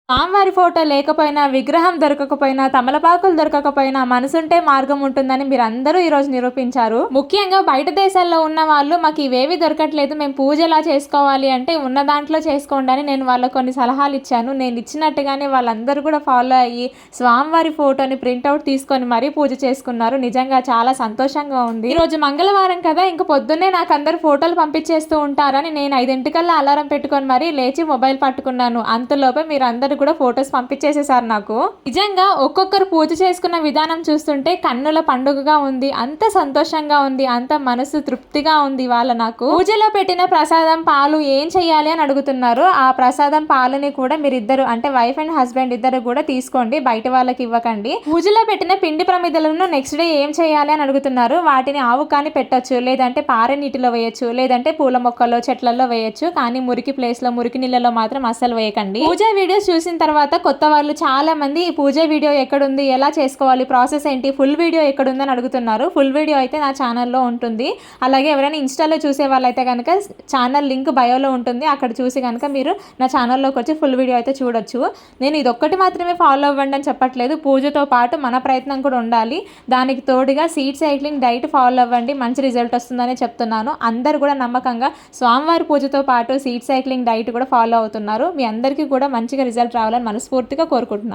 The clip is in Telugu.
స్వామివారి ఫోటో లేకపోయినా, విగ్రహం దొరకకపోయినా, తమలపాకులు దొరకకపోయినా మనసుంటే మార్గం ఉంటుందని మీరందరూ ఈరోజు నిరూపించారు. ముఖ్యంగా బయట దేశాల్లో ఉన్న వాళ్ళు మాకు ఇవేవి దొరకట్లేదు, మేము పూజ ఎలా చేసుకోవాలి అంటే ఉన్న దాంట్లో చేసుకోండి అని నేను వాళ్ళకు కొన్ని సలహాలు ఇచ్చాను. నేను ఇచ్చినట్టుగానే వాళ్ళందరూ కూడా ఫాలో అయ్యి స్వామివారి ఫోటోని ప్రింట్అవుట్ తీసుకొని మరీ పూజ చేసుకున్నారు. నిజంగా చాలా సంతోషంగా ఉంది. ఈరోజు మంగళవారం కదా, ఇంక పొద్దున్నే నాకు అందరు ఫోటోలు పంపించేస్తూ ఉంటారని నేను 5 అలారం పెట్టుకొని మరీ లేచి మొబైల్ పట్టుకున్నాను. అంతలోపే మీరు అందరూ కూడా ఫొటోస్ పంపించేసేసారు నాకు. నిజంగా ఒక్కొక్కరు పూజ చేసుకున్న విధానం చూస్తుంటే కన్నుల పండుగగా ఉంది, అంత సంతోషంగా ఉంది, అంత మనసు తృప్తిగా ఉంది వాళ్ళ నాకు. పూజలో పెట్టిన ప్రసాదం పాలు ఏం చెయ్యాలి అని అడుగుతున్నారు. ఆ ప్రసాదం పాలని కూడా మీరిద్దరు అంటే వైఫ్ అండ్ హస్బెండ్ ఇద్దరు కూడా తీసుకోండి, బయట వాళ్ళకి ఇవ్వకండి. పూజలో పెట్టిన పిండి ప్రమిదలను నెక్స్ట్ డే ఏం చేయాలి అని అడుగుతున్నారు. వాటిని ఆవు కానీ పెట్టొచ్చు, లేదంటే పారే నీటిలో వేయచ్చు, లేదంటే పూల మొక్కల్లో చెట్లలో వేయచ్చు. కానీ మురికి ప్లేస్ లో, మురికి నీళ్ళలో మాత్రం అస్సలు వేయకండి. పూజ వీడియోస్ చూసిన తర్వాత కొత్త వాళ్ళు చాలా మంది ఈ పూజ వీడియో ఎక్కడుంది, ఎలా చేసుకోవాలి, ప్రాసెస్ ఏంటి, ఫుల్ వీడియో ఎక్కడుందని అడుగుతున్నారు. ఫుల్ వీడియో అయితే నా ఛానల్లో ఉంటుంది. అలాగే ఎవరైనా ఇన్స్టాలో చూసే వాళ్ళైతే కనుక ఛానల్ లింక్ బయోలో ఉంటుంది, అక్కడ చూసి కనుక మీరు నా ఛానల్లోకి వచ్చి ఫుల్ వీడియో అయితే చూడొచ్చు. నేను ఇదొక్కటి మాత్రమే ఫాలో అవ్వండి అని చెప్పట్లేదు, పూజతో పాటు మన ప్రయత్నం కూడా ఉండాలి. దానికి తోడుగా సీడ్ సైక్లింగ్ డైట్ ఫాలో అవ్వండి, మంచి రిజల్ట్ వస్తుందని చెప్తున్నాను. అందరు కూడా నమ్మకంగా స్వామివారి పూజతో పాటు సీడ్ సైక్లింగ్ డైట్ కూడా ఫాలో అవుతున్నారు. మీ అందరికీ కూడా మంచిగా రిజల్ట్ రావాలని మనస్ఫూర్తిగా కోరుకుంటున్నాను.